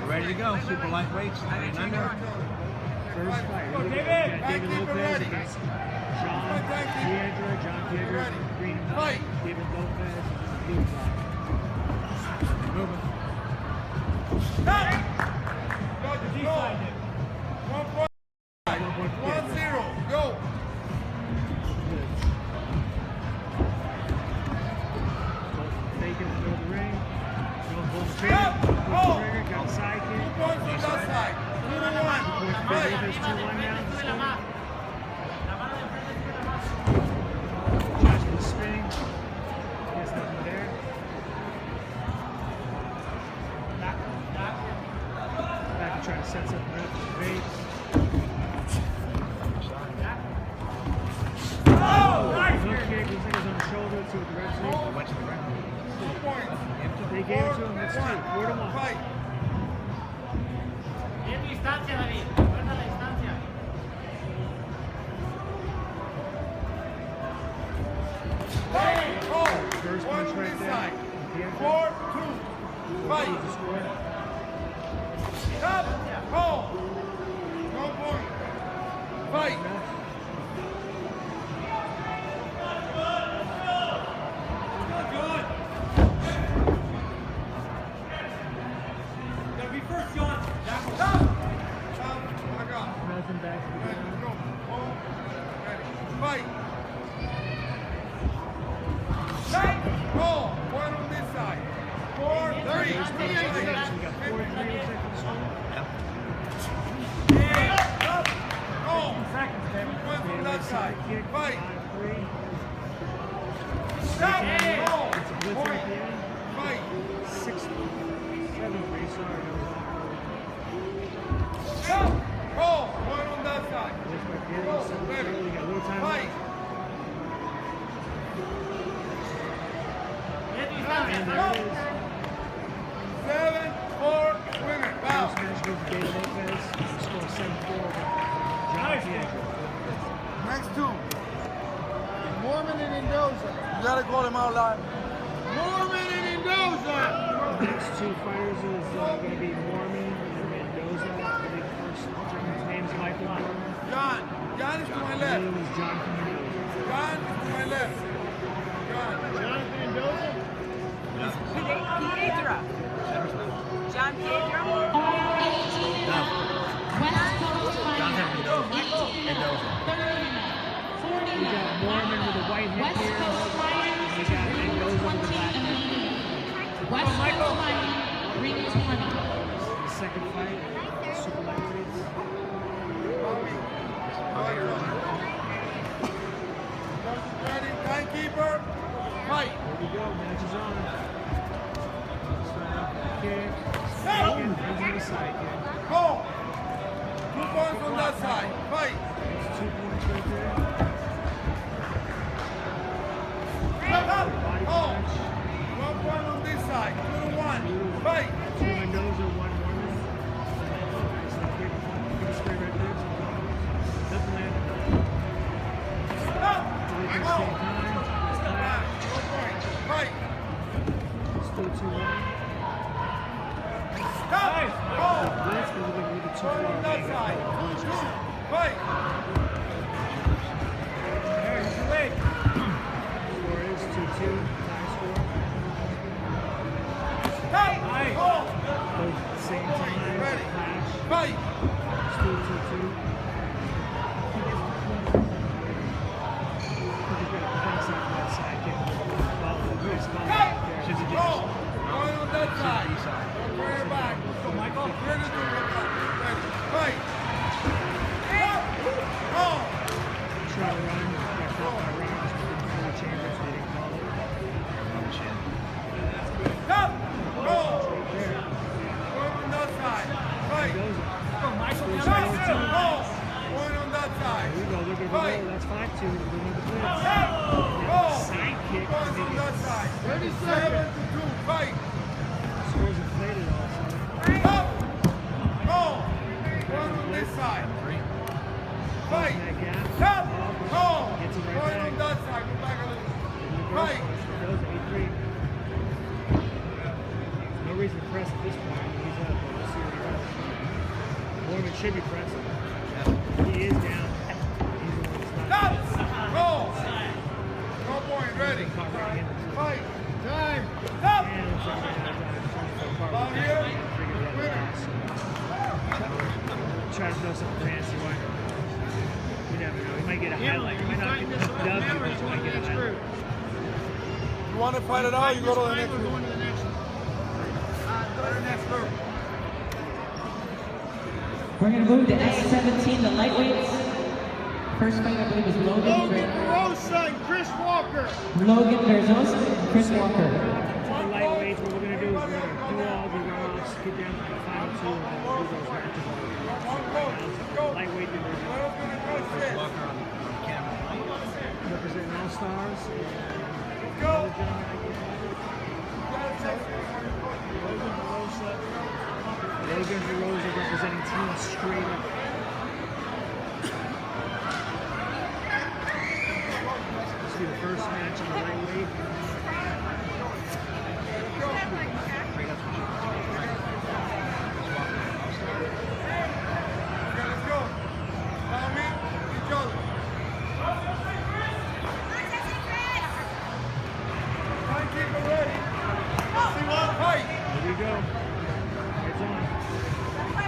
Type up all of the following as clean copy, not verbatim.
Ready to go. Super lightweights. 9 and under. First fight. David Lopez against John Piedra, green and white. David Lopez, blue black. Moving. Go. 1-0. Go. Bacon in the middle of the ring. Going full straight. Got a side kick. 2 points on that side. 2-1. Fight. 2-1 now. Josh with the spin. There's nothing there. Back and try to set something up for the bait. Hook kick, looks like it was on the shoulder to the ref. Went to the ground. 2 points. They gave it to him. That's 2. 4-1. Fight. Bien tu distancia, David. Guarda la distancia. First punch right there. 4-2. Fight. Stop. Call. No point. Fight. Nothing back to the ground. Fight. Roll. One on this side. 4-3. We got 4-3 seconds. Roll. One from that side. Fight. 5-3. Stop. Roll. It's a blitz right there. Fight. 6-7-3. Sorry. Stop. Roll. One on that side. Blitz right there. Roll. 7-3. Ready. We got a little time Fight. left. Bien tu distancia. And there it is. 7-4. Winner. Bow. First match goes to David Lopez. Score 7-4. John Piedra. Next two. Mormon and Mendoza. You gotta call them out loud. Mormon and Mendoza. The next 2 fighters is going to be Mormon and Mendoza. I think the first gentleman's name is Michael Mormon. John. John is to my The left. other one is John Mendoza. John is to my left. John. Jonathan Mendoza? Piedra. John Piedra. No. West Coast Jonathan Fighter. Mendoza. We got Mormon with a white head West here. Coast Fighter. We got Mendoza with a black head. West Coast Fighter. Ring 20. The second fight, super lightweights. Ready, timekeeper. Fight. Here we go, match is on. Kick. Second, into the side kick. Go. 2 points on that side. Fight. It's 2 points right there. Stop. Body Go. punch. 1 point on this side. 2-1. Fight. 2 Mendoza, 1 Mormon. Nice little kick. Good spray right there. Nothing landed. Stop. Delete at the Go. same time. Nice clap. 1 point. Fight. Still 2-1. Stop. Go. Blitz, but we're going to too One on far. that side. 2. Fight. Score is 2-2. Tie score. Stop. Go. Both at the same time. Ready. Clash. Fight. Still 2-2. He's got a press off that side kick. Follow the wrist. Follow Go. back Should there. be Go. just. One on that side. Bring it back. Michael. Ready to go. Ready. Fight. Stop. Go. Try to run. Got caught by rounds. Before the chambers, they didn't call it. Stop. Go. Right there. One on that side. Fight. Goes it. Stop. Go. One on that side. Here we go. Look at the Fight. roll. That's 5-2. We're going to the blitz. Stop. Go. Side kick. One on that side. 7-2. Fight. Scores inflated also. Stop. Go. One on this side. Fight. That gap. Stop. Go. Gets it right One back. on that side. Go back a little. Fight. Goes 8-3. No reason to press at this point. He's up. We'll see what he Mormon should be pressing. He is down. He's the one that's not. Roll! Go point, ready. Fight! Time! Stop! And it's Ball here. Try to throw something fancy. Why? You never know. He might get a highlight. He might not get a W, but he might get a highlight. You want to fight it out, you go to the next group. Go to the next group. We're going to move to S17, the lightweights. First fight, I believe, is Logan Rosa and Chris Walker. Verzosa and Chris Walker. The lightweights, what we're going to do is we're going to do all the rounds, get down to the final two, and then do those matches. Lightweight division. Representing All Stars. Go! Logan DeRosa representing Team Straight Up. This will be the first match in the lightweight. Let's go. Follow me, each other. Fight, keep it ready. See one fight. Here we go. It's on.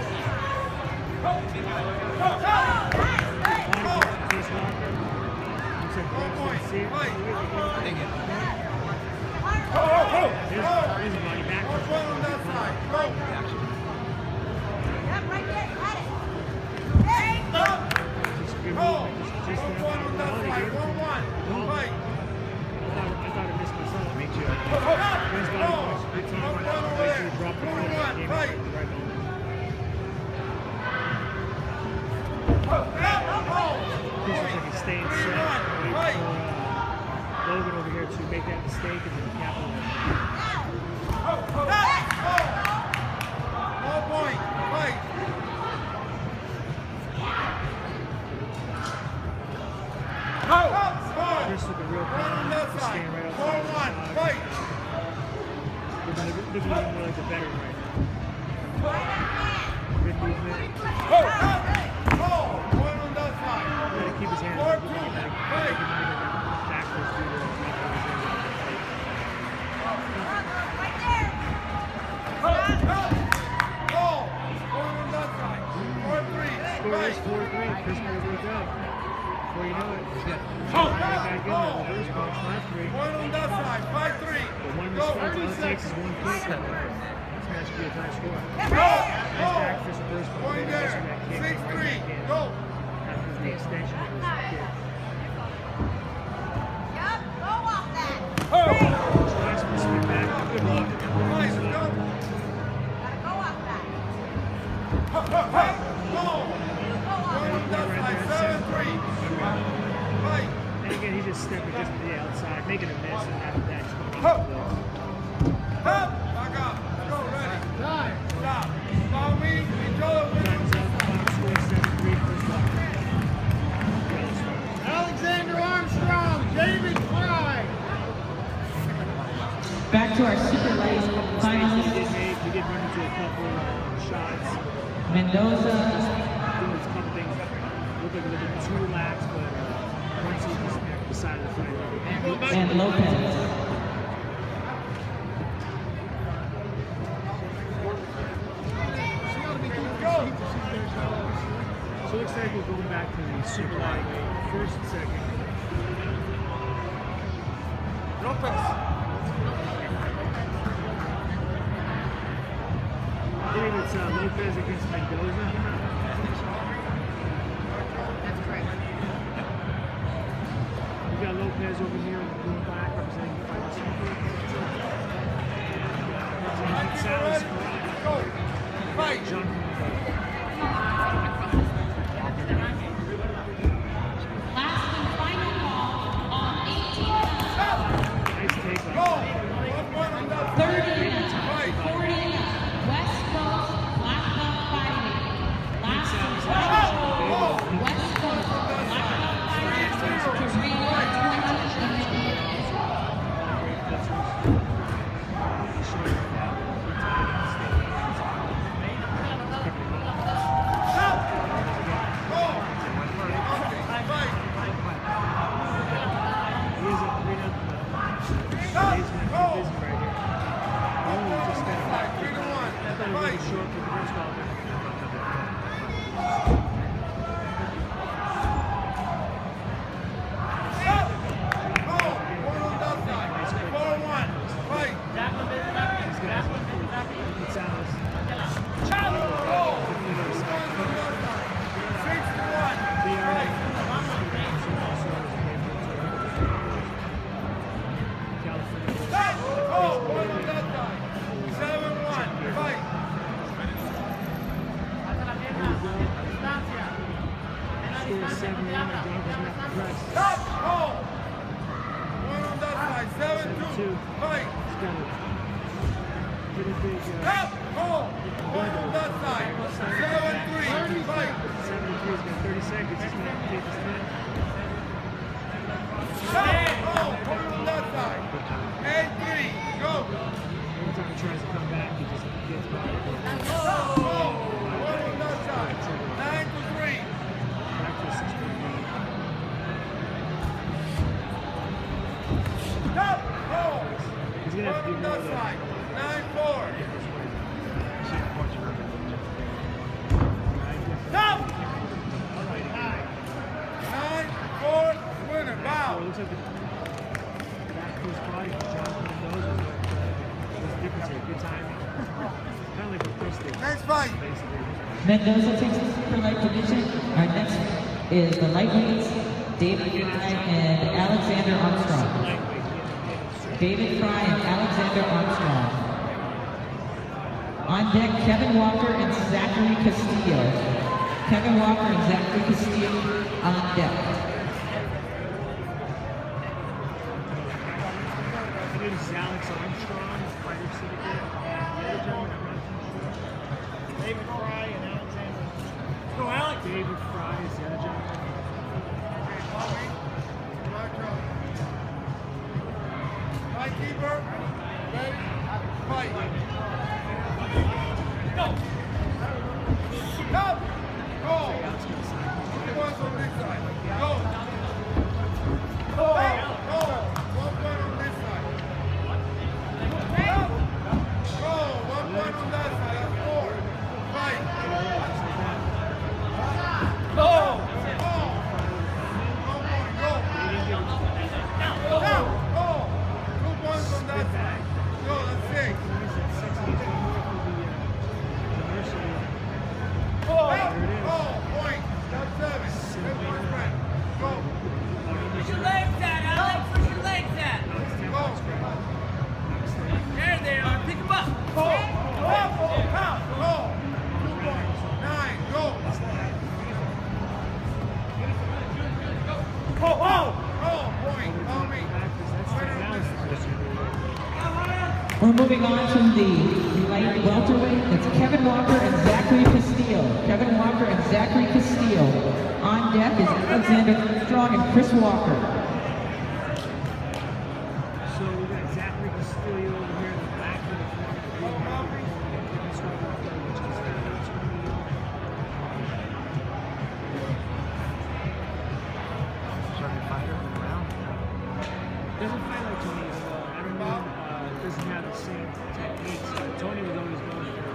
Here's body back. On that side. Go. Just good Go. movement. Just On that side. 1-1. Fight. I thought I missed myself. Me too. Good Go. time. Over there. Drop the 2-1. game. Fight. This looks like he's staying set. Wait for Logan over here to make that mistake and then capitalize. No point. Fight. Chris with the real One on that just side. staying right 4-1. outside. Fight. Looking more like the veteran right now. Good movement. One on that side. Gotta keep his hands up. Fight. Backwards through the One on that side. 4-3. score is 4-3. Chris might have worked out. Before you know it, he's got back in there. Reverse punch, last three. One on that side. 5-3. But one Go. mistake, all it 30 takes is seconds. one kick. This match could be a tie score. Nice Go. back fist reverse punch. Point there. That kick. 6-3. Go. That was the extension of his kick. Nice one, spin back. Good luck. Nice. Go. One on that side. 7-3. Fight. And again, he just stepping just to the outside, making a miss, and after that, he's going to Back up. Go. Ready. Stop. Follow me. Each other. Time's up. Final score 7-3. First block. Alexander Armstrong. David Fry. Back to our super light We finalists. did run into a couple shots. Mendoza Doing a couple things. Looked like a little bit too relaxed, but once he just decided to fight. and Lopez. So it looks like we're going back to the super lightweight, first and second. Lopez. I believe it's Lopez against Mendoza. That's correct. We got Lopez over here in the blue and black representing the final circle. Representing Gonzalez, Go. Fight. John. Last and final call on 18. Nice take. Go. One on that 30 side. minutes. Fight. 40 minutes. West Coast Black Belt fighting. Last and Go. final. West Coast Black Belt fighting. To read 20 minutes. and John doesn't have to press. Stop! Hold! One on that side. 7-2. Fight! He's got a pretty big. Stop! Hold! One on that side. 7-3. Fight! 73, he's got 30 seconds. He's going to have to take this man. Stop! Hold! One on that side. 8-3. Go! Every time he tries to come back, he just gets back. Stop! Hold! One on that side. 9-3. Back to a 6-point lead. Stop! Hold! He's going to have to do One on more that of that. side. 9-4. Stop! 9-4. Winner. Bow. It looks like the back to his body for John Mendoza. What's the difference here? Good timing. Kind of like what Chris did. Next fight. Basically. Mendoza takes the super light division. Our next is the lightweights, David Fry and Alexander Armstrong. David Fry and Alexander Armstrong. On deck, Kevin Walker and Zachary Castillo. Kevin Walker and Zachary Castillo on deck. I think this is Alex Armstrong, Fighter Syndicate. And the other gentleman, I'm not too sure. David Fry and Alexander. Let's go, Alex. David Fry is the other gentleman. Fight keeper. Ready? Fight. Go. Stop. Go. Who wants on this side? Go. Go. Go. 1 point on this side. Stop. Go. 1 point on that side. That's 4. Fight. Go. Go. 1 point. Go. Stop. Go. 2 points on that side. Go. That's 6. Go. Go. Point. That's 7. 10 points right. Go. Push your legs at, Alex. Push your legs at. Go. There they are. Pick them up. Go. Go. Count. Go. 2 points. 9. Go. Go. Go. Point. Call me. We're moving on to the light welterweight. It's Kevin Walker and Zachary Castillo. Kevin Walker and Zachary Castillo. On deck is Alexander Armstrong and Chris Walker. So we got Zachary Castillo over here in the back of the front. Doesn't fight like Tony, so I don't know. Doesn't have the same techniques. Tony was always going for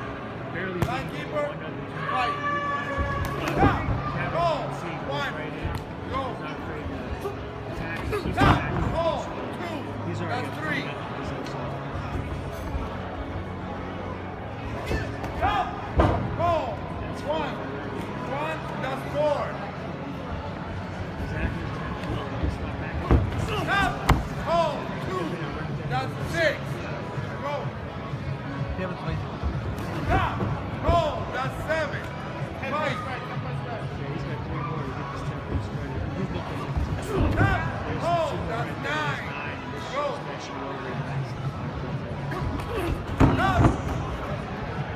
barely Fight beating keeper. one other. Fight. Stop. Go. 1. Go. Not afraid to attack. Keep Stop. attacking. Go. He's 2. already That's got 3. so. Stop. Go. 1. 1. That's 4. Stop. Go. 2. That's 6. Go. Stop. Go. That's 7. Fight. Stop. Go. That's 9. Go. Stop.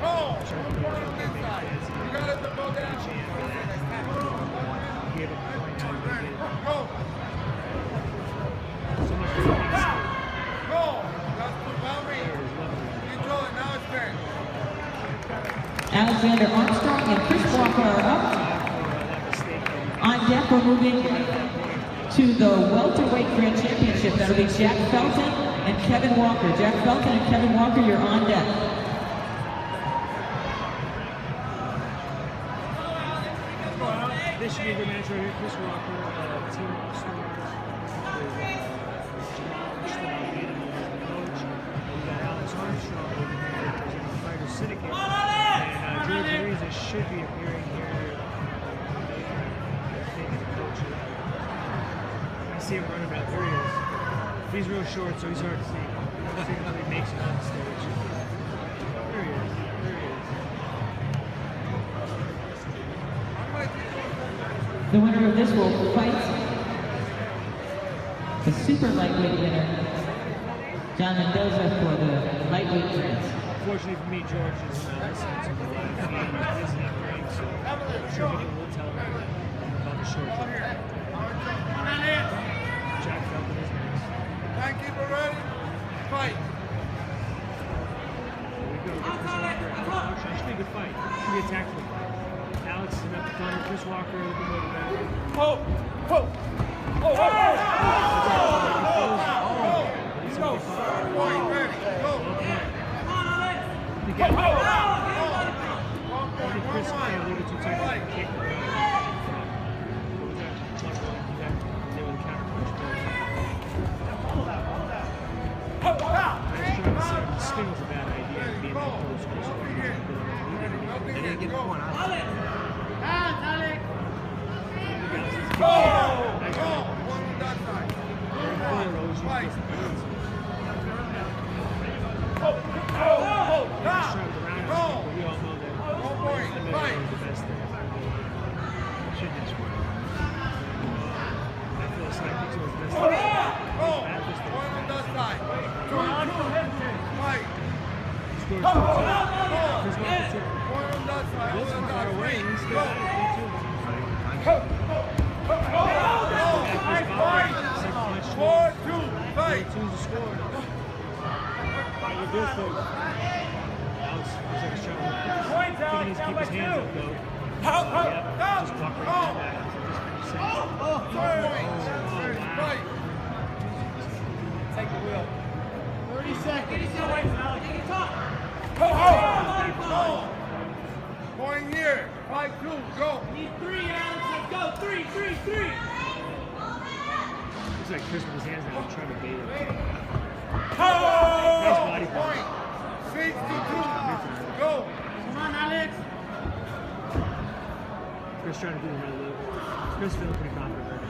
Go. 1 point on this side. You got it to go down. Go. Go. That's too boundary. Control it. Now it's 10. Alexander Armstrong and Chris Walker are up. On deck, we're moving to the welterweight grand championship. That'll be Jack Felton and Kevin Walker. Jack Felton and Kevin Walker, you're on deck. This should be a good match right here. Chris Walker, team all-stars. We got Alex Armstrong over here representing the Fighter Syndicate. And George Ariza should be appearing here. Taking the coach. I see him running back. There he is. He's real short, so he's hard to see. Let's see if he makes it on the stage. There he is. There he is. The winner of this will fight the super lightweight winner, John Mendoza, for the lightweight grants. Unfortunately for me, George is listening to the live feed. He's visiting ring, so I'm sure he will tell him about the short term. Jack Felton is next. Timekeeper ready? Fight. Here we go. It should be a good fight. It should be a tactical fight. Alex is about to corner. Chris Walker looking more better. Point ready. Go. Chris got a little bit too tight to kick. Spin was a bad idea. Being that close, Chris Walker. They didn't get the point. Take the wheel. 30 seconds. Point here. 5-2. Go. Need 3, Alex. Let's go. 3, 3, 3. Looks like Chris with his hands now trying to bait it. Nice body point. 6-2. Go. Come on, Alex. Chris trying to do the right loop. Chris feeling pretty confident right now.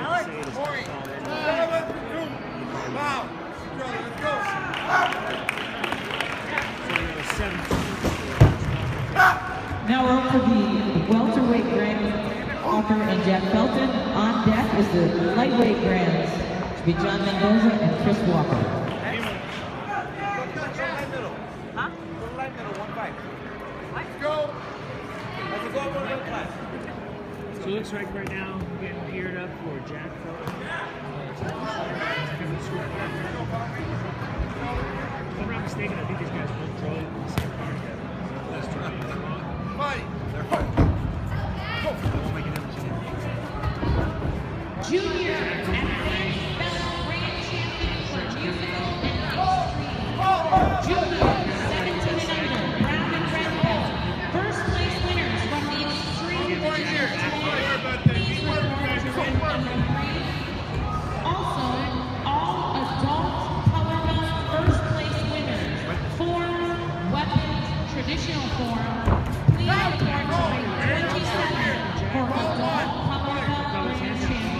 Alex. Point. 7-2. Wow. Let's go. Now we're up for the welterweight grand Walker and Jack Felton. On deck is the lightweight grands. It should be John Mendoza and Chris Walker. Huh? Let's go. So it looks like right now we're getting geared up for Jack Felton. If I'm not mistaken, I think these guys both drove in the same car together. Fight. Junior and advanced grand champion for musical and Junior 17 and under, brown and red belt. First place winners from the Extreme Division Also, all adult color belt first place winners. Forms, weapons, traditional form. Please report to ring 27 for adult color belt grand champion.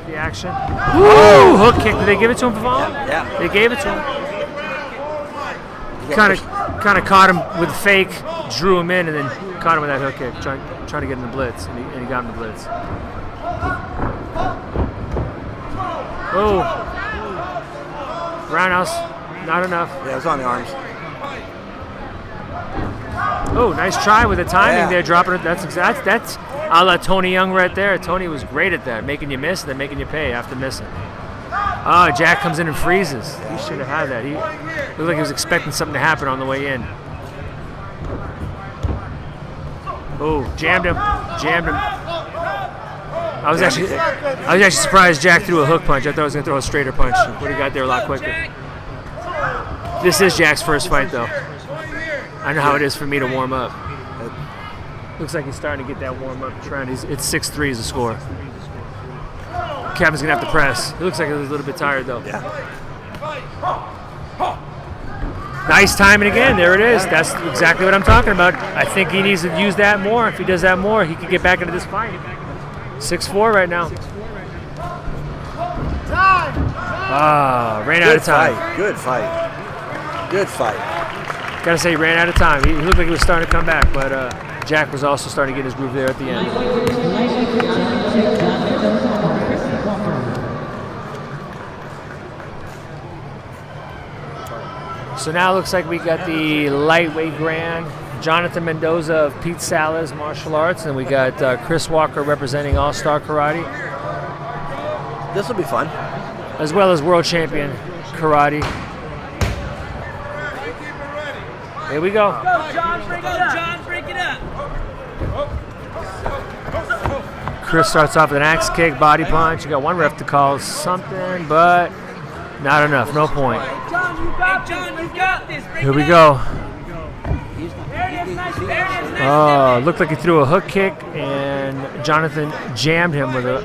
The action. Woo! Hook kick. Did they give it to him for falling? Yeah. They gave it to him. Kind of caught him with the fake, drew him in, and then caught him with that hook kick, trying to get in the blitz, and he got him the blitz. Oh. Roundhouse. Not enough. Yeah, it was on the arms. Oh, nice try with the timing there, dropping it. That's a la Tony Young right there. Tony was great at that, making you miss and then making you pay after missing. Oh, Jack comes in and freezes. He should have had that. He looked like he was expecting something to happen on the way in. Oh, jammed him. I was actually surprised Jack threw a hook punch. I thought he was going to throw a straighter punch, but he got there a lot quicker. This is Jack's first fight, though. I know how it is for me to warm up. Looks like he's starting to get that warm-up trend. It's 6-3 is the score. Kevin's going to have to press. He looks like he's a little bit tired, though. Yeah. Nice timing again. There it is. That's exactly what I'm talking about. I think he needs to use that more. If he does that more, he could get back into this fight. 6-4 right now. Ah, ran out of time. Good fight. Good fight. Gotta say, he ran out of time. He looked like he was starting to come back, but Jack was also starting to get his groove there at the end. So now it looks like we got the lightweight grand, Jonathan Mendoza of Pete Salas Martial Arts, and we got Chris Walker representing All Star Karate, This will be fun. as well as world champion karate. Here we go. Go, John, break it up. John, break it up. Chris starts off with an axe kick, body punch. You got one ref to call something, but not enough. No point. John, you got this. Break Here it we up. go. There it is. Nice. There it is. Oh, looked like he threw a hook kick, and Jonathan jammed him with a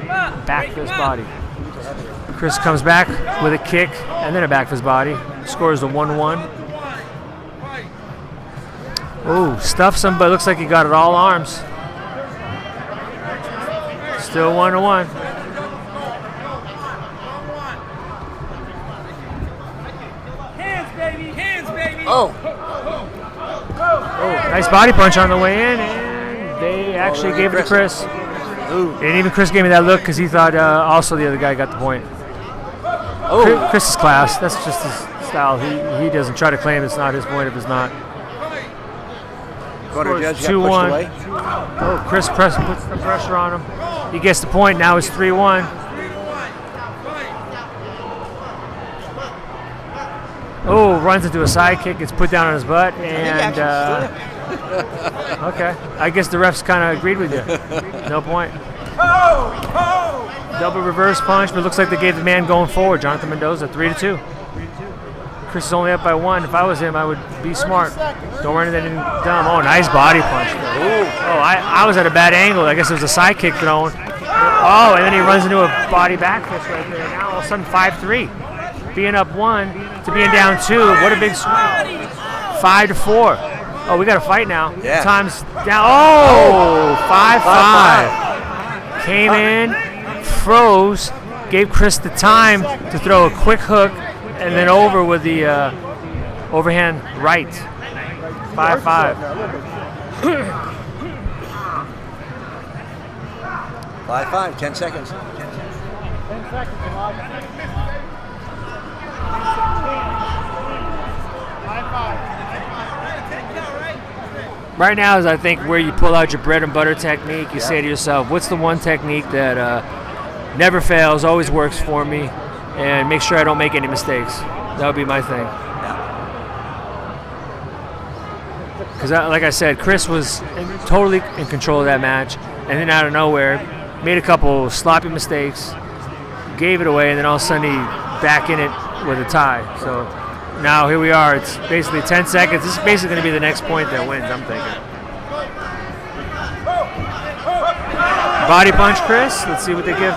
back fist body. Chris comes back with a kick and then a back fist body. Scores the 1-1. Oh, stuffs him, but looks like he got it all arms. Still 1-1. Hands, baby. Hands, baby. Oh, Nice body punch on the way in, and they actually gave it to Chris. And even Chris gave me that look because he thought also the other guy got the point. Chris's class. That's just his style. He doesn't try to claim it's not his point if it's not. corner judge got pushed 2-1. away. Oh, Chris puts the pressure on him. He gets the point. Now it's 3-1. Oh, runs into a side kick. Gets put down on his butt. And, okay. I guess the refs kind of agreed with you. No point. Double reverse punch, but it looks like they gave the man going forward, Jonathan Mendoza, 3-2. Chris is only up by 1. If I was him, I would be smart. Don't run into anything dumb. Oh, nice body punch. Oh, I was at a bad angle. I guess it was a side kick thrown. Oh, and then he runs into a body back fist right there. Now all of a sudden 5-3. Being up 1 to being down 2. What a big swing. 5-4. Oh, we got a fight now. Yeah. Time's down. Oh, 5-5. Came in, froze, gave Chris the time to throw a quick hook, and then over with the overhand right. 5-5. 5-5, 10 seconds. 10 seconds, Elijah. 5-5. Right now is, I think, where you pull out your bread and butter technique. You say to yourself, what's the one technique that never fails, always works for me, and make sure I don't make any mistakes. That would be my thing. Because, like I said, Chris was totally in control of that match, and then out of nowhere, made a couple sloppy mistakes, gave it away, and then all of a sudden he back in it with a tie. So now here we are. It's basically 10 seconds. This is basically going to be the next point that wins, I'm thinking. Body punch, Chris. Let's see what they give.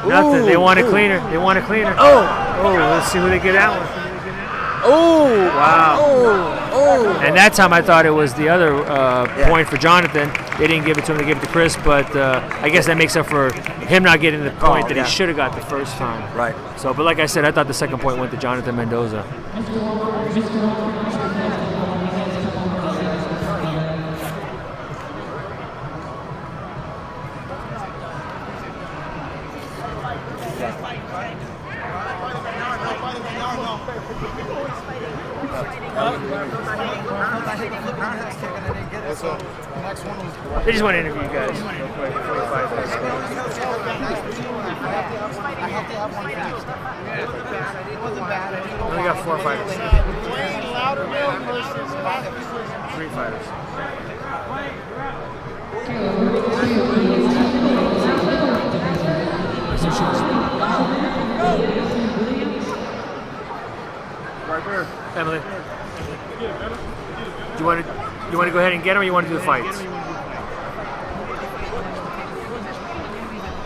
Nothing. They want it cleaner. They want it cleaner. Oh, let's see who they give that one. Oh, Wow. Oh. And that time I thought it was the other point for Jonathan. They didn't give it to him. They gave it to Chris. But I guess that makes up for him not getting the point that he should have got the first time. Right. So, but like I said, I thought the second point went to Jonathan Mendoza. They just want to interview you guys. Real quick before you fight this. We only got 4 fighters. Wayne Louderman versus Matthew. 3 fighters. Emily, do you want to go ahead and get him, or you want to do the fights?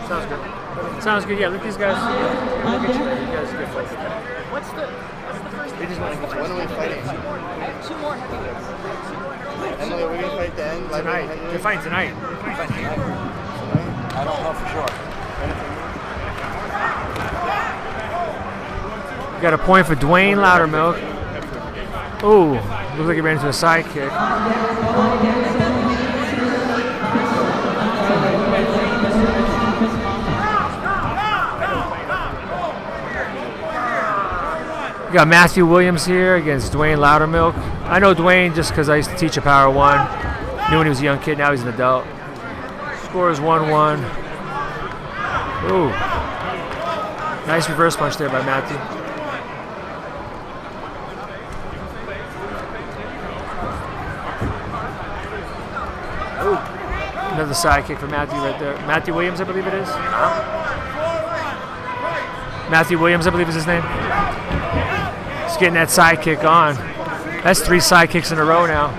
Sounds good. Sounds good. Yeah, look, these guys. Look at you. You guys are good fights. What's the first When are we fighting? Two more heavyweights. Emily, are we gonna fight then? Tonight. They're fighting tonight. I don't know for sure. Got a point for Dwayne Loudermilk. Ooh, looks like he ran into a side kick. We got Matthew Williams here against Dwayne Loudermilk. I know Dwayne just because I used to teach at Power 1. Knew when he was a young kid, now he's an adult. Score is 1-1. Ooh. Nice reverse punch there by Matthew. Ooh. Another side kick for Matthew right there. Matthew Williams, I believe it is. Matthew Williams, I believe is his name. He's getting that side kick on. That's 3 side kicks in a row now.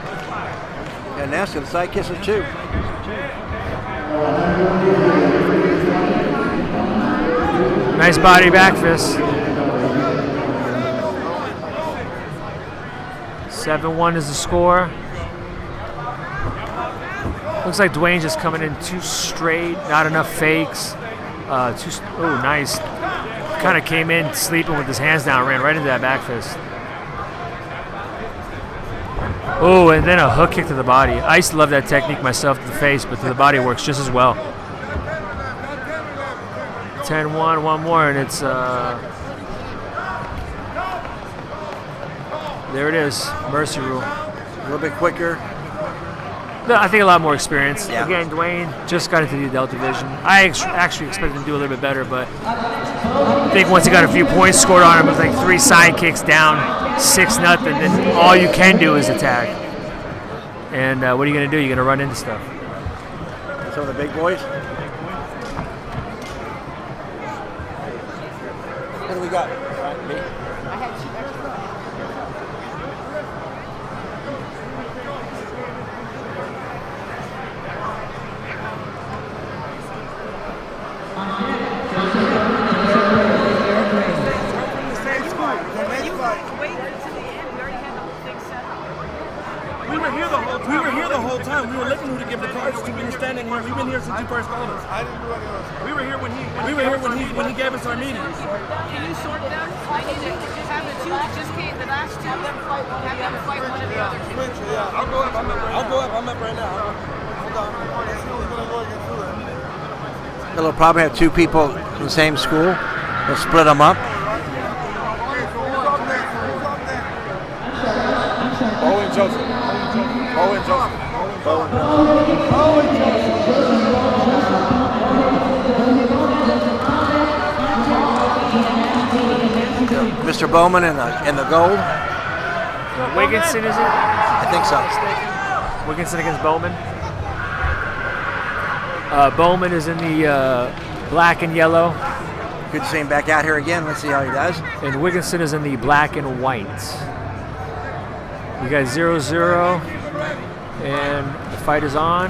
Yeah, nasty. The side kiss is 2. Nice body back fist. 7-1 is the score. Looks like Dwayne's just coming in too straight, not enough fakes. Oh, nice. Kind of came in sleeping with his hands down, ran right into that back fist. Oh, and then a hook kick to the body. I used to love that technique myself to the face, but to the body works just as well. 10-1, one more, and it's there it is, mercy rule. A little bit quicker. No, I think a lot more experience. Yeah. Again, Dwayne just got into the adult division. I actually expected him to do a little bit better, but I think once he got a few points scored on him, it was like 3 side kicks down, 6-0, then all you can do is attack. And what are you going to do? You're going to run into stuff. Some of the big boys. What do we got? Me? I had 2 extra. We were here the whole time. We were looking who to give the cards to. We were standing here. We've been here since you first called us. I didn't do anything. We were here when he gave us our meeting. Can you sort them? I need to just have the 2 that just came, the last 2. Have them fight one of the other 2. Switch, yeah. I'll go up. I'm up right now. Hold on. Let's see who's gonna go against who then. They'll probably have 2 people in the same school. They'll split them up. Okay, so who's up next? Who's up next? Owen Joseph. Owen Joseph. Mr. Bowman in the gold. Wigginson, is it? I think so. Wigginson against Bowman. Bowman is in the black and yellow, Good to see him back out here again. Let's see how he does. and Wigginson is in the black and white. We got 0-0, and the fight is on.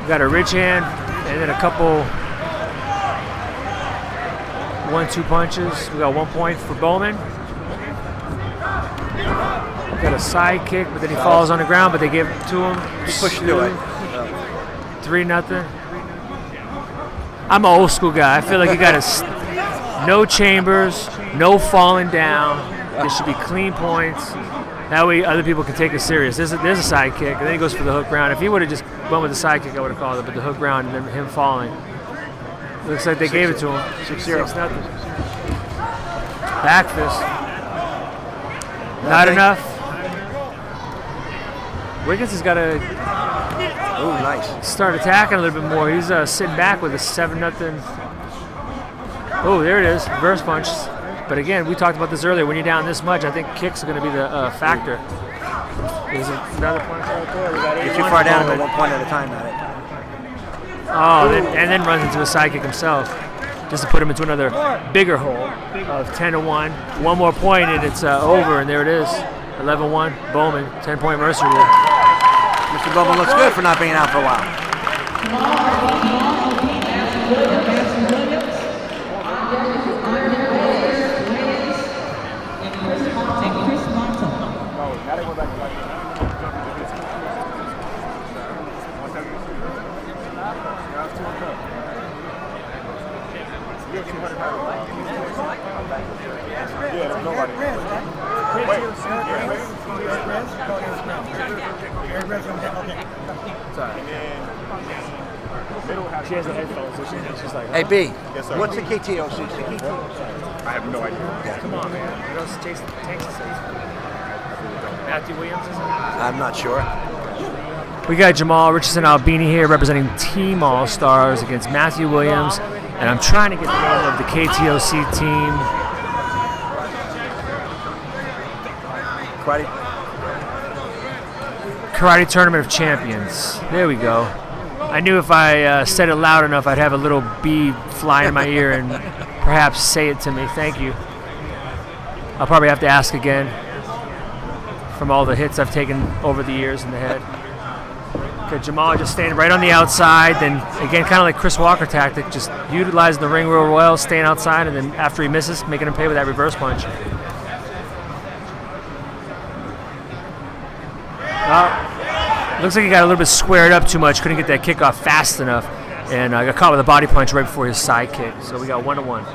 We got a rich hand, and then a couple 1-2 punches. We got 1 point for Bowman. Got a side kick, but then he falls on the ground, but they give it to him. He pushed through it. 3-0. I'm an old school guy. I feel like you got to no chambers, no falling down. There should be clean points. That way other people can take it serious. There's a side kick, and then he goes for the hook round. If he would have just went with the side kick, I would have called it, but the hook round and then him falling. Looks like they gave it to him. 6-0. 6-0. Back fist. Not enough. Wiggins has got to Ooh, nice. start attacking a little bit more. He's sitting back with a 7-0. Oh, there it is. Reverse punch. But again, we talked about this earlier. When you're down this much, I think kicks are going to be the factor. There's another punch right there. We got 8-1 Get too far down and Bowman. go 1 point at a time at it. Oh, and then runs into a side kick himself, just to put him into another bigger hole of 10-1. 1 more point and it's over, and there it is. 11-1. Bowman, 10-point mercy rule. Mr. Bowman looks good for not being out for a while. and Chris Montel. She has the headphones, so she's like, Hey, B. Yes, sir. What's the KTOC? I have no idea. come on, man. What else Jason Tanks says? Matthew Williams is I'm not sure. We got Jamal Richardson Albini here representing Team All Stars against Matthew Williams, and I'm trying to get the name of the KTOC team. Karate Tournament of Champions. There we go. I knew if I said it loud enough, I'd have a little bee fly in my ear and perhaps say it to me. Thank you. I'll probably have to ask again from all the hits I've taken over the years in the head. Okay, Jamal just staying right on the outside. Then again, kind of like Chris Walker tactic, just utilizing the ring real well, staying outside, and then after he misses, making him pay with that reverse punch. Looks like he got a little bit squared up too much. Couldn't get that kick off fast enough, and got caught with a body punch right before his side kick. So we got 1-1.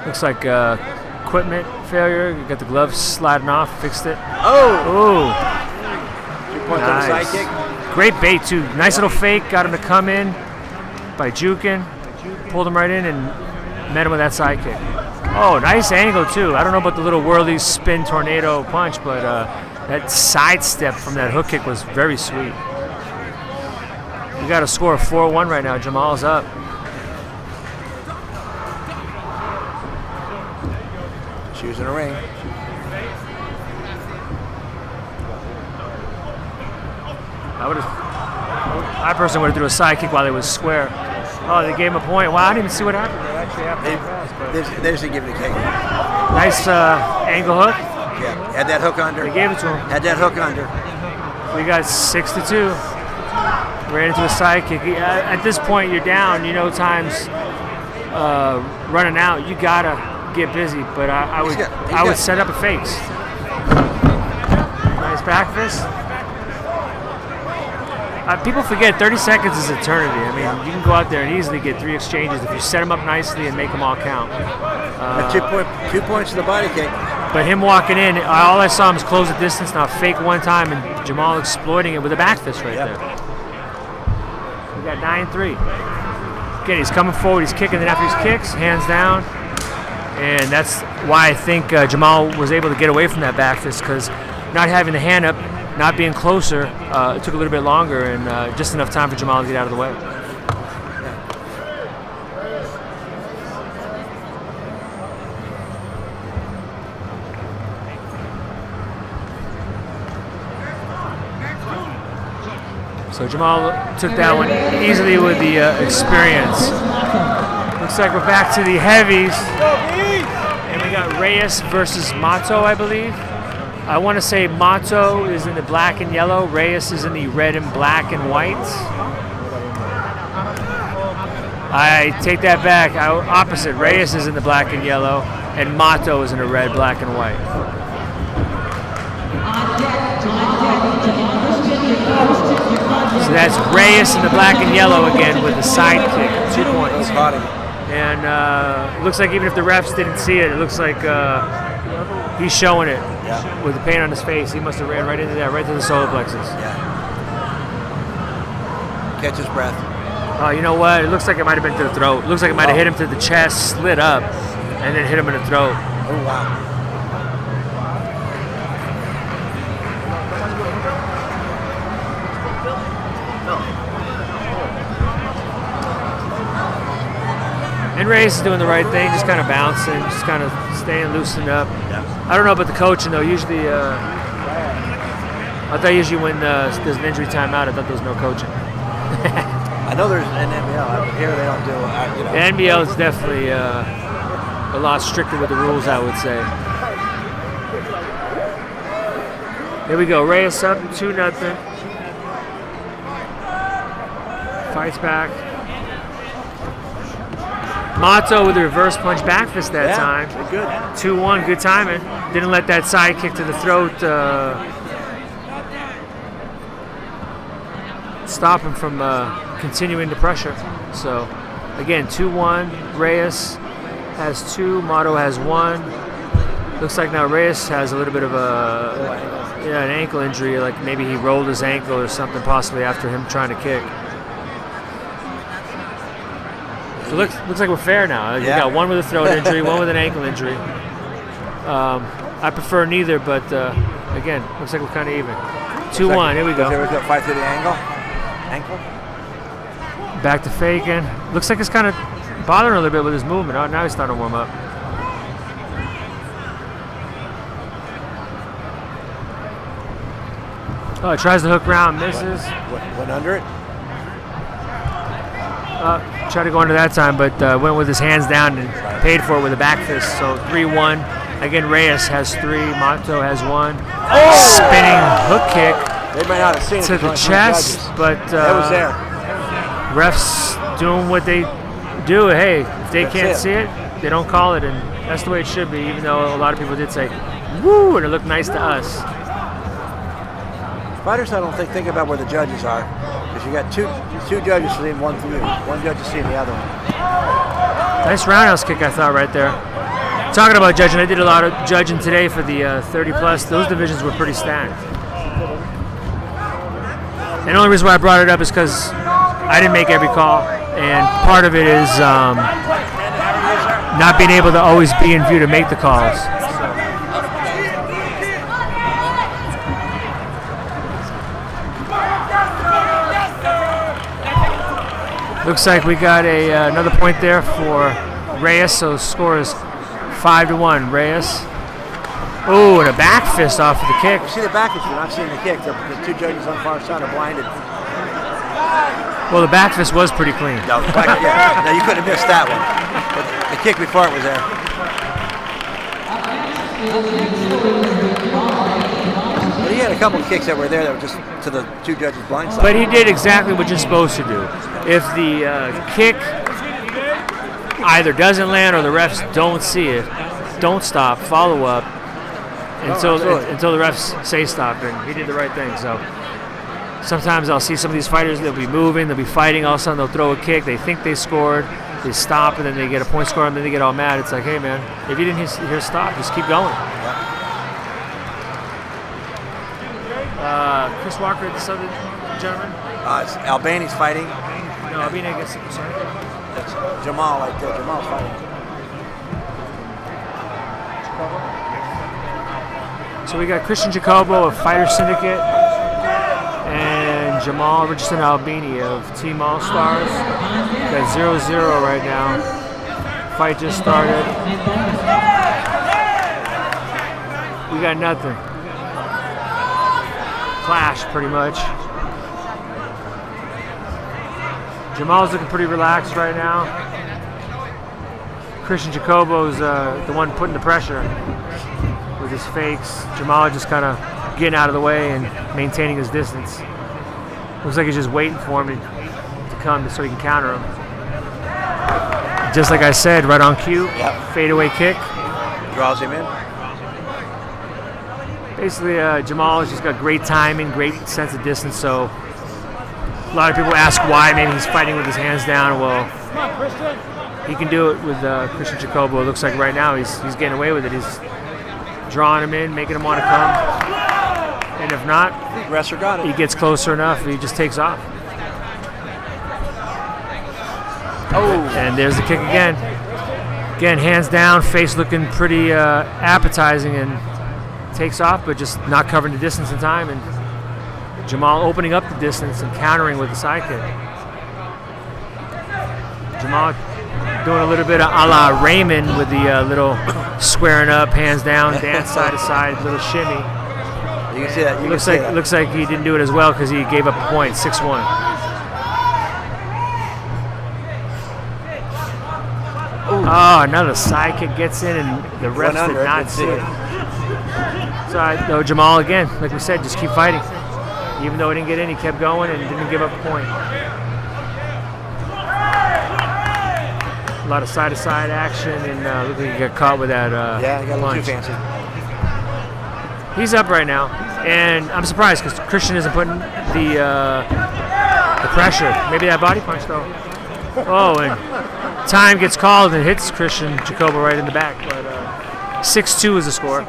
Looks like equipment failure. You got the gloves sliding off. Fixed it. Oh! Ooh. 2 points on the side kick. Great bait too. Nice little fake. Got him to come in by juking. Pulled him right in and met him with that side kick. Oh, nice angle too. I don't know about the little whirly spin tornado punch, but that side step from that hook kick was very sweet. We got a score of 4-1 right now. Jamal's up. Shoes in the ring. I personally would have threw a side kick while it was square. Oh, they gave him a point. Wow, I didn't even see what happened. That actually happened fast. But They just didn't give it a kick. nice angle hook. Yeah, had that hook under. They gave it to him. Had that hook under. We got 6-2. Ran into a side kick. At this point, you're down. You know, time's running out. You gotta get busy. But I would set up a fakes. Nice back fist. People forget 30 seconds is eternity. I mean, you can go out there and easily get 3 exchanges if you set them up nicely and make them all count. 2 points to the body kick. But him walking in, all I saw him was close the distance, now fake one time, and Jamal exploiting it with a back fist right there. We got 9-3. Again, he's coming forward, he's kicking, then after he kicks, hands down. And that's why I think Jamal was able to get away from that back fist, because not having the hand up, not being closer, it took a little bit longer and just enough time for Jamal to get out of the way. So Jamal took that one easily with the experience. Looks like we're back to the heavies. And we got Reyes versus Mato, I believe. I want to say Mato is in the black and yellow. Reyes is in the red and black and white. I take that back. Opposite. Reyes is in the black and yellow, and Mato is in the red, black, and white. So that's Reyes in the black and yellow again with the side kick. 2 points. And it looks like even if the refs didn't see it, it looks like he's showing it with the pain on his face. He must have ran right into that, right to the solar plexus. Yeah. Catch his breath. Oh, you know what? It looks like it might have been to the throat. It looks like it might have hit him to the chest, slid up, and then hit him in the throat. Oh, wow. And Reyes is doing the right thing, just kind of bouncing, just kind of staying loosened up. I don't know about the coaching though. Usually, I thought usually when there's an injury timeout, I thought there was no coaching. I know there's an NBL. Here they don't do it. The NBL is definitely a lot stricter with the rules, I would say. Here we go. Reyes up 2-0. Fights back. Mato with a reverse punch back fist that time. Good. 2-1. Good timing. Didn't let that side kick to the throat stop him from continuing the pressure. So, again, 2-1. Reyes has 2. Mato has 1. Looks like now Reyes has a little bit of an ankle injury, like maybe he rolled his ankle or something, possibly after him trying to kick. So looks like we're fair now. You got one with a throat injury, one with an ankle injury. I prefer neither, but again, looks like we're kind of even. 2-1. Here we go. There we go. Fight through the ankle. Back to faking. Looks like it's kind of bothering a little bit with his movement. Oh, now he's starting to warm up. Oh, he tries to hook round, misses. Went under it. Tried to go under that time, but went with his hands down and paid for it with a back fist. So 3-1. Again, Reyes has 3. Mato has 1. Spinning hook kick They might not have seen it to the because chest, judges. but It was there. refs doing what they do. Hey, if they That's can't it. see it, they don't call it, and that's the way it should be, even though a lot of people did say, woo, and it looked nice to us. Fighters, I don't think about where the judges are, because you got two judges seeing one for you. One judge is seeing the other one. Nice roundhouse kick, I thought, right there. Talking about judging, I did a lot of judging today for the 30 plus. Those divisions were pretty stacked. And the only reason why I brought it up is because I didn't make every call, and part of it is not being able to always be in view to make the calls. Looks like we got another point there for Reyes, so the score is 5-1. Reyes. Oh, and a back fist off of the kick. You see the back, you're not seeing the kick. The two judges on the far side are blinded. Well, the back fist was pretty clean. No, no, you couldn't have missed that one. But the kick before it was there. But he had a couple of kicks that were there that were just to the two judges' blind side. But he did exactly what you're supposed to do. If the kick either doesn't land or the refs don't see it, don't stop, follow up until the refs say stop, and he did the right thing. So sometimes I'll see some of these fighters, they'll be moving, they'll be fighting, all of a sudden they'll throw a kick, they think they scored, they stop, and then they get a point score, and then they get all mad. It's like, hey man, if you didn't hear stop, just keep going. Chris Walker, this other gentleman? It's Albani's fighting. No, Albania against, sorry. That's Jamal right there. Jamal's fighting. So we got Christian Jacobo of Fighter Syndicate and Jamal Richardson Albini of Team All Stars. Got 0-0 right now. Fight just started. We got nothing. Clash, pretty much. Jamal's looking pretty relaxed right now. Christian Jacobo's the one putting the pressure with his fakes. Jamal just kind of getting out of the way and maintaining his distance. Looks like he's just waiting for him to come so he can counter him. Just like I said, right on cue, fadeaway kick. Draws him in. Basically, Jamal has just got great timing, great sense of distance, so a lot of people ask why maybe he's fighting with his hands down. Well, he can do it with Christian Jacobo. It looks like right now he's getting away with it. He's drawing him in, making him want to come. And if not, Wrestler got it. He gets closer enough, he just takes off. And there's the kick again. Again, hands down, face looking pretty appetizing, and takes off, but just not covering the distance in time. And Jamal opening up the distance and countering with the side kick. Jamal doing a little bit of a la Raymond with the little squaring up, hands down, dance side to side, little shimmy. You can see that. Looks like he didn't do it as well because he gave up a point, 6-1. Oh, another side kick gets in, and the refs did not see it. Outside, though, Jamal again, like we said, just keep fighting. Even though he didn't get in, he kept going and didn't give up a point. A lot of side-to-side action, and look like he got caught with that Yeah, he got a little too punch. fancy. He's up right now, and I'm surprised because Christian isn't putting the pressure. Maybe that body punch, though. Oh, and time gets called and hits Christian Jacobo right in the back. But 6-2 is the score.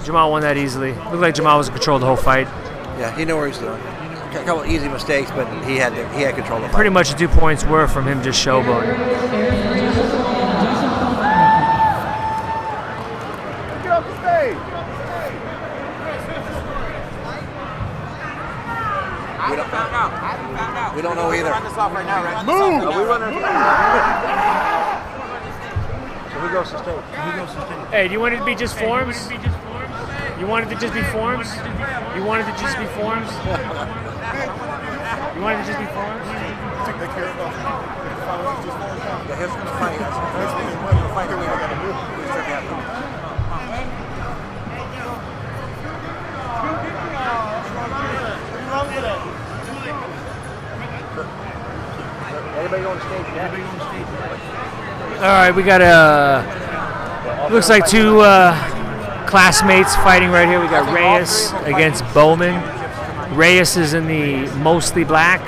Jamal won that easily. Looked like Jamal was in control the whole fight. Yeah, he knew what he was doing. A couple of easy mistakes, but he had control of the fight. Pretty much the 2 points were from him just showboating. Get off the stage. We don't know either. Move. We run our So who goes to stage? Hey, do you want it to be just forms? You want it to just be forms? You want it to just be forms? You want it to just be forms? Yeah, here's the fight. The fight that we have. Everybody on stage. All right, we got looks like 2 classmates fighting right here. We got Reyes against Bowman. Reyes is in the mostly black.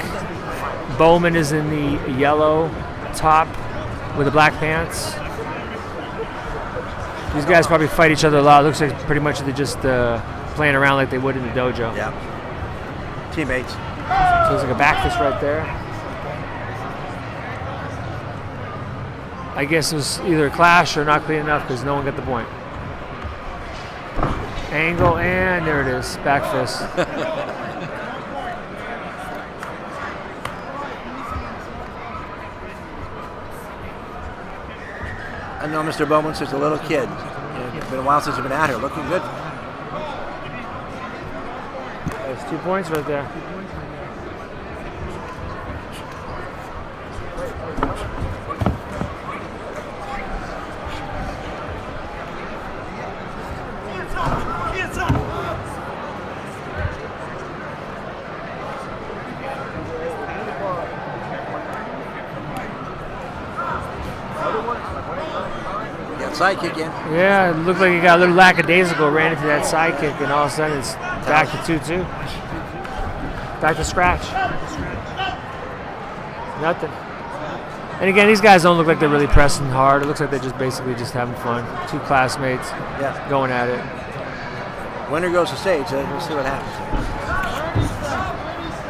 Bowman is in the yellow top with the black pants. These guys probably fight each other a lot. Looks like pretty much they're just playing around like they would in the dojo. Yeah. Teammates. So there's like a back fist right there. I guess it was either a clash or not clean enough because no one got the point. Angle, and there it is, back fist. I know Mr. Bowman since a little kid. It's been a while since he's been out here. Looking good. There's 2 points right there. Side kick in. Yeah, it looked like he got a little lackadaisical, ran into that side kick, and all of a sudden it's back to 2-2. Back to scratch. Nothing. And again, these guys don't look like they're really pressing hard. It looks like they're just basically just having fun. 2 classmates going at it. Winner goes to stage. We'll see what happens.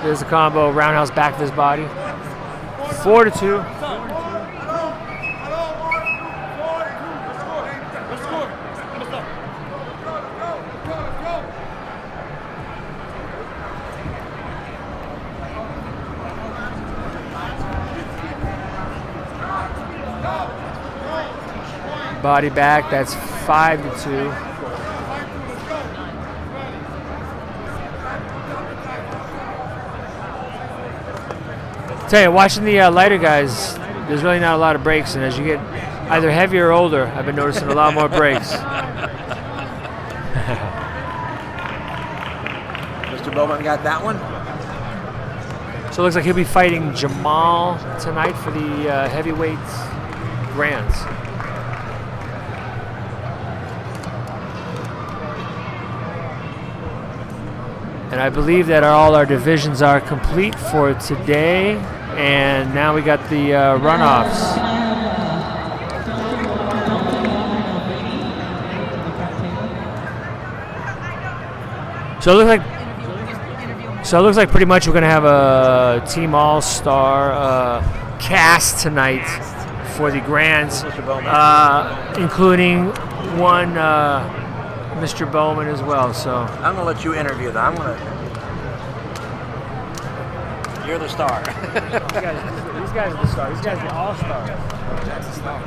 There's the combo, roundhouse back of his body. 4-2. Body back, that's 5-2. Tell you, watching the lighter guys, there's really not a lot of breaks, and as you get either heavier or older, I've been noticing a lot more breaks. Mr. Bowman got that one. So it looks like he'll be fighting Jamal tonight for the heavyweight grands. And I believe that all our divisions are complete for today. And now we got the runoffs. So it looks like pretty much we're gonna have a Team All-Star cast tonight for the grands, including one Mr. Bowman as well. So I'm gonna let you interview them. You're the star. these guys are the stars. These guys are the all-stars. Jack's the star.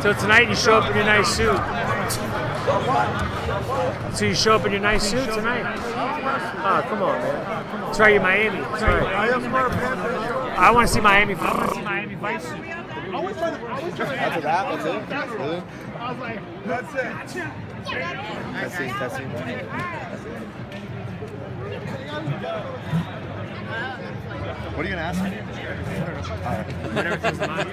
So tonight you show up in your nice suit. So you show up in your nice suit tonight? Oh, come on, man. That's right, you're Miami. That's right. I want to see Miami fight suit. That's a wrap. That's it. Really? I was like, That's it. That's it. What are you gonna ask me? Whatever comes to mind.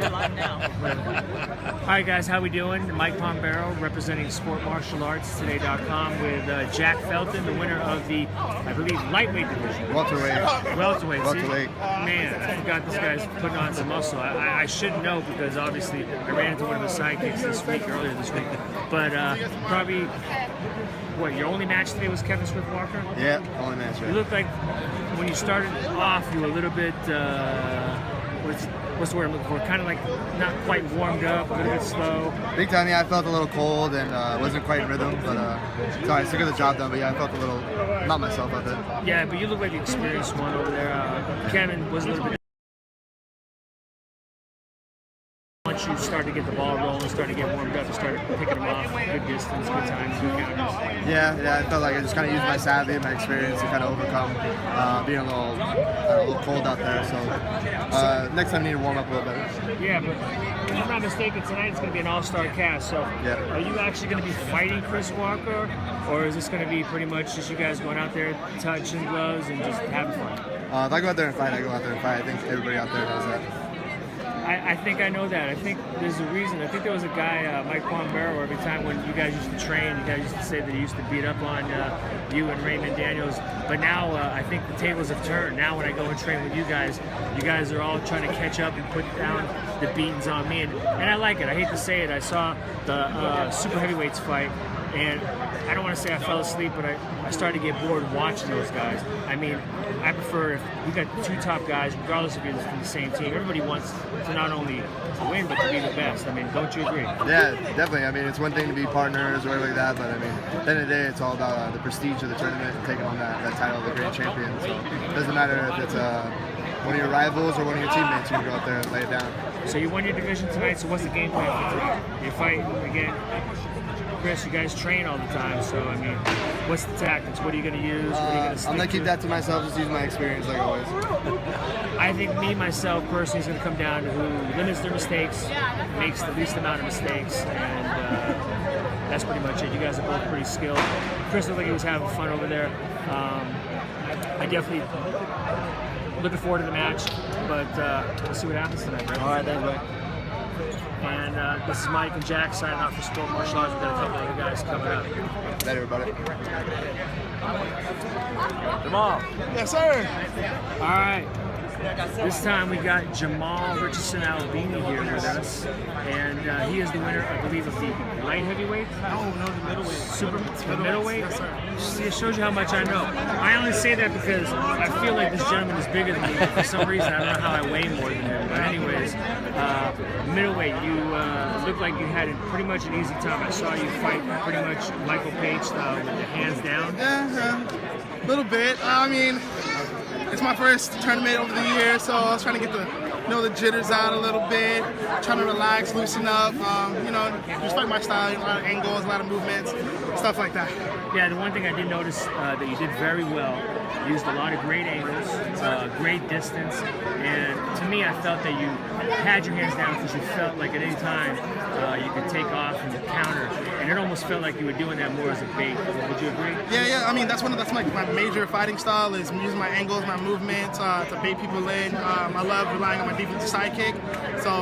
All right, guys, how we doing? Mike Pombero representing SportMartialArtsToday.com with Jack Felton, the winner of the, I believe, lightweight division. Welterweight. See? Man, I forgot this guy's putting on some muscle. I should know because obviously I ran into one of his sidekicks earlier this week. But probably, what, your only match today was Kevin Swift Walker? Yeah, only match. You look like when you started off, you were a little bit, what's the word I'm looking for? Kind of like not quite warmed up, a little bit slow. Big time, yeah. I felt a little cold and wasn't quite in rhythm, but sorry, I still got the job done. But yeah, I felt a little not myself out there. Yeah, but you look like the experienced one over there. Kevin was a little bit. Once you start to get the ball rolling, start to get warmed up, you start picking them off, good distance, good times, good counters. Yeah, I felt like I just kind of used my savvy and my experience to kind of overcome being a little cold out there. So next time I need to warm up a little better. Yeah, but if I'm not mistaken, tonight it's going to be an all-star cast. So are you actually going to be fighting Chris Walker, or is this going to be pretty much just you guys going out there, touching gloves, and just having fun? If I go out there and fight, I go out there and fight. I think everybody out there knows that. I think I know that. I think there's a reason. I think there was a guy, Mike Pombero, every time when you guys used to train, you guys used to say that he used to beat up on you and Raymond Daniels. But now I think the tables have turned. Now when I go and train with you guys are all trying to catch up and put down the beatings on me. And I like it. I hate to say it. I saw the super heavyweights fight, and I don't want to say I fell asleep, but I started to get bored watching those guys. I mean, I prefer if we got two top guys, regardless if you're from the same team. Everybody wants to not only win, but to be the best. I mean, don't you agree? Yeah, definitely. I mean, it's one thing to be partners or whatever like that, but I mean, at the end of the day, it's all about the prestige of the tournament and taking on that title of the great champion. So it doesn't matter if it's one of your rivals or one of your teammates, you can go out there and lay it down. So you won your division tonight, so what's the game plan for tonight? You're fighting again. Chris, you guys train all the time, so I mean, what's the tactics? What are you going to use? What are you going to I'm going to keep that to myself, just use my experience like always. I think myself, personally, is going to come down to who limits their mistakes, makes the least amount of mistakes, and that's pretty much it. You guys are both pretty skilled. Chris looked like he was having fun over there. I definitely looking forward to the match, but we'll see what happens tonight, bro. All right, thanks, bro. And this is Mike and Jack signing off for Sport Martial Arts. We've got a couple other guys coming up. Later, everybody. Jamal. Yes, sir. All right. This time we got Jamal Richardson Albini here with us, and he is the winner, I believe, of the light heavyweight. No, the middleweight. The middleweight. Yes, sir. See, it shows you how much I know. I only say that because I feel like this gentleman is bigger than me. For some reason, I don't know how I weigh more than him. But anyways, middleweight, you look like you had pretty much an easy time. I saw you fight pretty much Michael Page style with the hands down. Yeah, a little bit. I mean, it's my first tournament over the year, so I was trying to get the jitters out a little bit, trying to relax, loosen up, just like my style, a lot of angles, a lot of movements, stuff like that. Yeah, the one thing I did notice that you did very well, you used a lot of great angles, great distance, and to me I felt that you had your hands down because you felt like at any time you could take off and counter, and it almost felt like you were doing that more as a bait. Would you agree? Yeah. I mean, that's my major fighting style is using my angles, my movements to bait people in. I love relying on my defensive sidekick,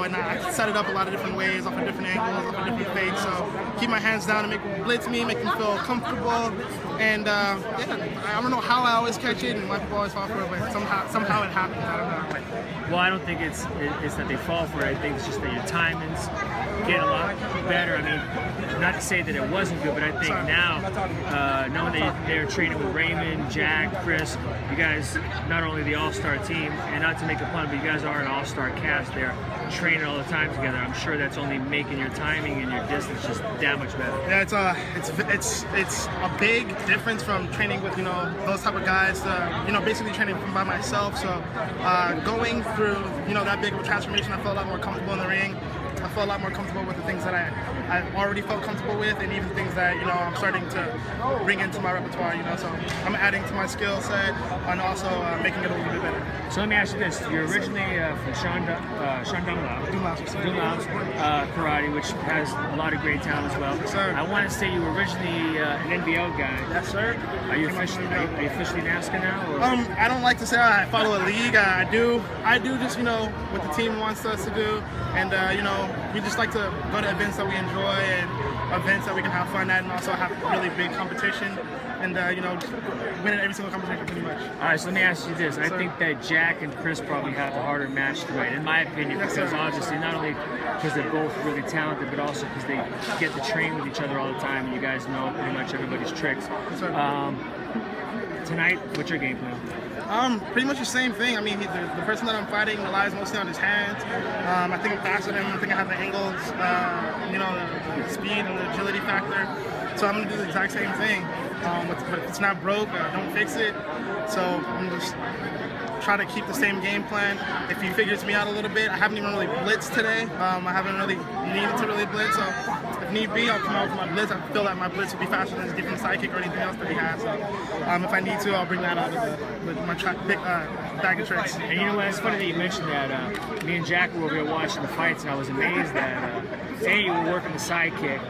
and I set it up a lot of different ways, off of different angles, off of different fakes. So keep my hands down and make them blitz me, make them feel comfortable. And I don't know how I always catch it, and my people always fall for it, but somehow it happens. I don't know. Well, I don't think it's that they fall for it. I think it's just that your timings get a lot better. I mean, not to say that it wasn't good, but I think now, knowing that they're training with Raymond, Jack, Chris, you guys, not only the all-star team, and not to make a pun, but you guys are an all-star cast there, training all the time together. I'm sure that's only making your timing and your distance just that much better. Yeah, it's a big difference from training with those type of guys to basically training by myself. So going through that big of a transformation, I felt a lot more comfortable in the ring. I felt a lot more comfortable with the things that I I already felt comfortable with, and even things that I'm starting to bring into my repertoire. So I'm adding to my skill set and also making it a little bit better. So let me ask you this: you're originally from Dumlao's karate, which has a lot of great talent as well. Yes, sir. I want to say you were originally an NBL guy. Yes, sir. Are you officially NASCAR now? Or? I don't like to say I follow a league. I do just what the team wants us to do, and we just like to go to events that we enjoy and events that we can have fun at, and also have really big competition, and win at every single competition pretty much. All right, so let me ask you this: I think that Jack and Chris probably have the harder match tonight, in my opinion, Yes, because sir. obviously not only because they're both really talented, but also because they get to train with each other all the time, and you guys know pretty much everybody's tricks. Yes, sir. Tonight, what's your game plan? Pretty much the same thing. I mean, the person that I'm fighting relies mostly on his hands. I think I'm faster than him. I think I have the angles, the speed and the agility factor. So I'm going to do the exact same thing. But if it's not broke, don't fix it. So I'm just try to keep the same game plan. If he figures me out a little bit, I haven't even really blitzed today. I haven't really needed to really blitz. So if need be, I'll come out with my blitz. I feel like my blitz will be faster than his different sidekick or anything else that he has. So if I need to, I'll bring that out of my bag of tricks. And you know what? It's funny that you mentioned that. Me and Jack were over here watching the fights, and I was amazed that you were working the sidekick,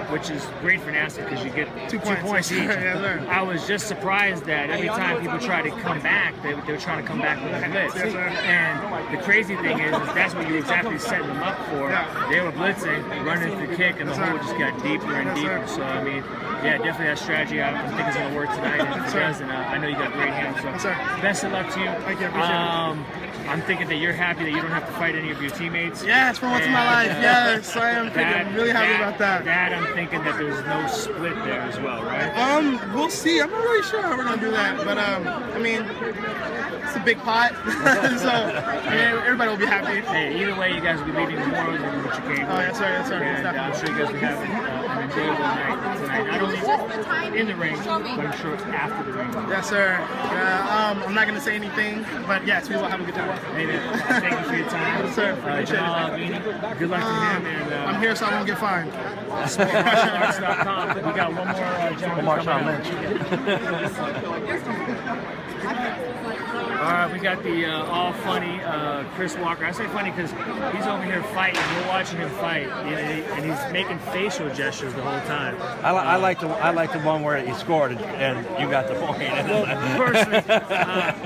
which is great for NASCAR because you get two points each. Yes, sir. I was just surprised that every time people try to come back, they were trying to come back with a blitz. Yes, sir. And the crazy thing is that's what you were exactly setting them up for. Yeah. They were blitzing, running the kick, and the hole just got deeper and deeper. So I mean, yeah, definitely that strategy I think is going to work tonight. And if it does, and I know you got great hands. So best of luck to you. Thank you. I appreciate it. I'm thinking that you're happy that you don't have to fight any of your teammates. Yes, for once in my life. Yes, I am. I'm really happy about that. That I'm thinking that there's no split there as well, right? We'll see. I'm not really sure how we're gonna do that, but I mean, it's a big pot, so everybody will be happy. Hey, either way, you guys will be leaving more than what you came. Oh, yes, sir. Yes, sir. And I'm sure you guys will have an enjoyable night tonight. Not only in the ring, but I'm sure after the ring. Yes, sir. I'm not gonna say anything, but yes, we will have a good time. Hey, man, thank you for your time. Yes, sir. Appreciate it. Good luck to him. And I'm here so I won't get fined. SportsMartialArts.com. We got one more gentleman coming All right, we got the all funny Chris Walker. I say funny because he's over here fighting. We're watching him fight, and he's making facial gestures the whole time. I like the one where he scored and you got the point. Well, personally,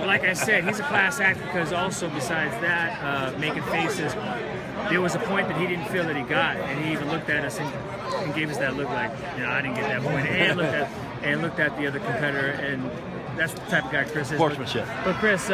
like I said, he's a class act because also besides that, making faces, there was a point that he didn't feel that he got, and he even looked at us and gave us that look like, I didn't get that point, and looked at the other competitor, and that's the type of guy Chris is. Sportsmanship. But Chris,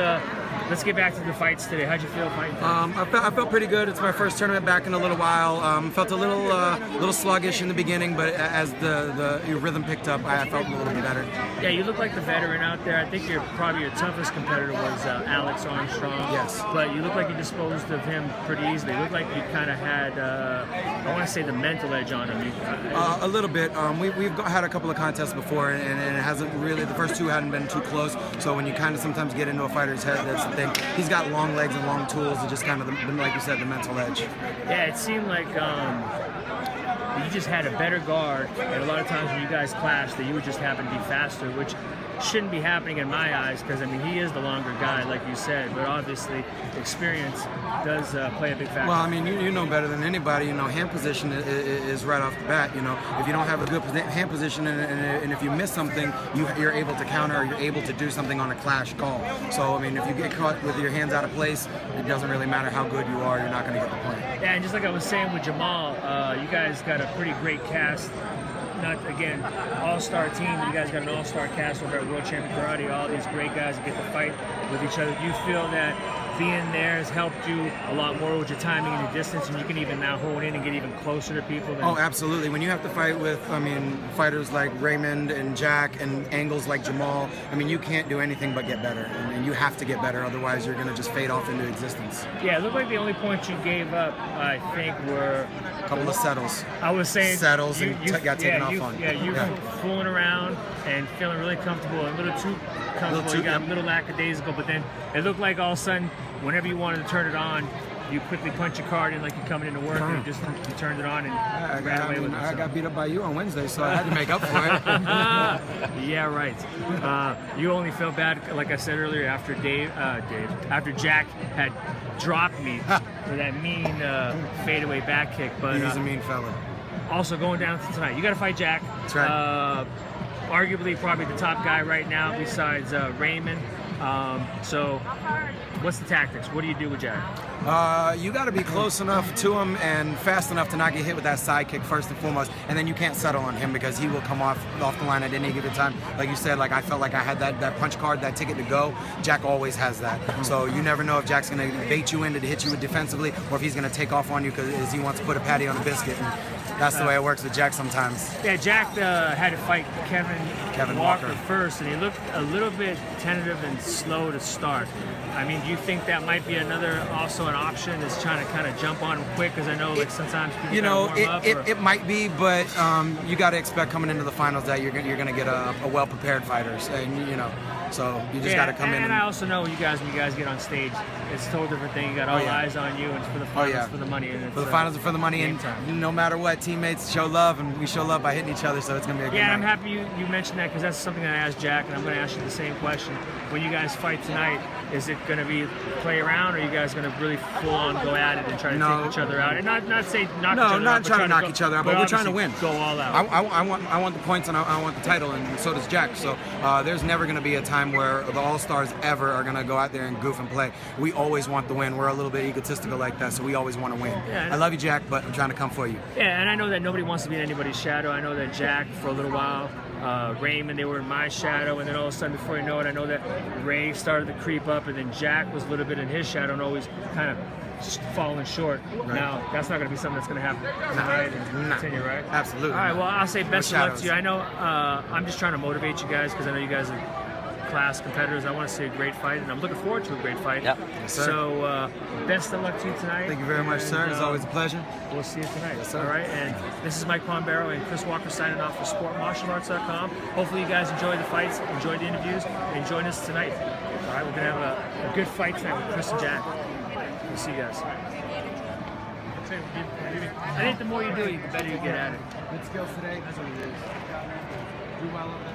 let's get back to the fights today. How'd you feel fighting? I felt pretty good. It's my first tournament back in a little while. Felt a little sluggish in the beginning, but as the rhythm picked up, I felt a little bit better. Yeah, you look like the veteran out there. I think probably your toughest competitor was Alex Armstrong. Yes. But you look like you disposed of him pretty easily. You look like you kind of had, I want to say, the mental edge on him. A little bit. We've had a couple of contests before, and it hasn't really, the first two hadn't been too close. So when you kind of sometimes get into a fighter's head, that's the thing. He's got long legs and long tools, and just kind of, like you said, the mental edge. Yeah, it seemed like you just had a better guard, and a lot of times when you guys clashed, that you would just happen to be faster, which shouldn't be happening in my eyes, because I mean he is the longer guy, like you said, but obviously experience does play a big factor. Well, I mean, you know better than anybody. Hand position is right off the bat. If you don't have a good hand position, and if you miss something, you're able to counter, or you're able to do something on a clash call. So I mean, if you get caught with your hands out of place, it doesn't really matter how good you are. You're not going to get the point. Yeah, and just like I was saying with Jamal, you guys got a pretty great cast. Not, again, all-star team, but you guys got an all-star cast over at World Champion Karate, all these great guys that get to fight with each other. Do you feel that being there has helped you a lot more with your timing and your distance, and you can even now hone in and get even closer to people? Oh, absolutely. When you have to fight with, fighters like Raymond and Jack and angles like Jamal, you can't do anything but get better. You have to get better, otherwise you're going to just fade off into existence. Yeah, it looked like the only points you gave up, I think, were a couple of settles. I was saying settles and got taken off on. Yeah, you were fooling around and feeling really comfortable, a little too comfortable. You got a little lackadaisical, but then it looked like all of a sudden, whenever you wanted to turn it on, you quickly punch your card in like you're coming into work, and you turned it on and ran away with it. I got beat up by you on Wednesday, so I had to make up for it. Yeah, right. You only felt bad, like I said earlier, after after Jack had dropped me for that mean fadeaway back kick. But he's a mean fella. Also going down to tonight, you got to fight Jack. That's right. Arguably, probably the top guy right now besides Raymond. So, what's the tactics? What do you do with Jack? You got to be close enough to him and fast enough to not get hit with that side kick first and foremost, and then you can't settle on him because he will come off the line at any given time. Like you said, like I felt like I had that punch card, that ticket to go. Jack always has that. So you never know if Jack's going to bait you in to hit you defensively, or if he's going to take off on you because he wants to put a patty on a biscuit. And that's the way it works with Jack sometimes. Yeah, Jack had to fight Kevin Walker first, and he looked a little bit tentative and slow to start. I mean, do you think that might be also an option, is trying to kind of jump on him quick? Because I know like sometimes people warm up. It might be, but you got to expect coming into the finals that you're going to get a well-prepared fighters, and so you just got to come in. And I also know when you guys get on stage, it's a total different thing. You got all eyes on you, and it's for the finals, for the money. And for the finals and for the money, and no matter what, teammates show love, and we show love by hitting each other, so it's going to be a good night. I'm happy you mentioned that, because that's something that I asked Jack, and I'm going to ask you the same question. When you guys fight tonight, is it going to be play around, or are you guys going to really full on go at it and try to take each other out? And not say knock each other out. Not trying to knock each other out, but we're trying to win. Go all out. I want the points, and I want the title, and so does Jack. So there's never going to be a time where the All-Stars ever are going to go out there and goof and play. We always want the win. We're a little bit egotistical like that, so we always want to win. Yeah, I love you, Jack, but I'm trying to come for you. Yeah, and I know that nobody wants to be in anybody's shadow. I know that Jack, for a little while, Raymond, they were in my shadow, and then all of a sudden, before you know it, I know that Ray started to creep up, and then Jack was a little bit in his shadow and always kind of falling short. Right. Now, that's not going to be something that's going to happen tonight and continue, right? Absolutely. All right, well, I'll say best of luck to you. I know I'm just trying to motivate you guys, because I know you guys are class competitors. I want to see a great fight, and I'm looking forward to a great fight. Yep. Yes, sir. So, best of luck to you tonight. Thank you very much, sir. It's always a pleasure. We'll see you tonight. Yes, sir. All right, and this is Mike Pombero and Chris Walker signing off for SportMartialArts.com. Hopefully you guys enjoyed the fights, enjoyed the interviews, and join us tonight. All right, we're going to have a good fight tonight with Chris and Jack. We'll see you guys. I think the more you do, the better you get at it. Good skills today. That's what it is. Do well on that.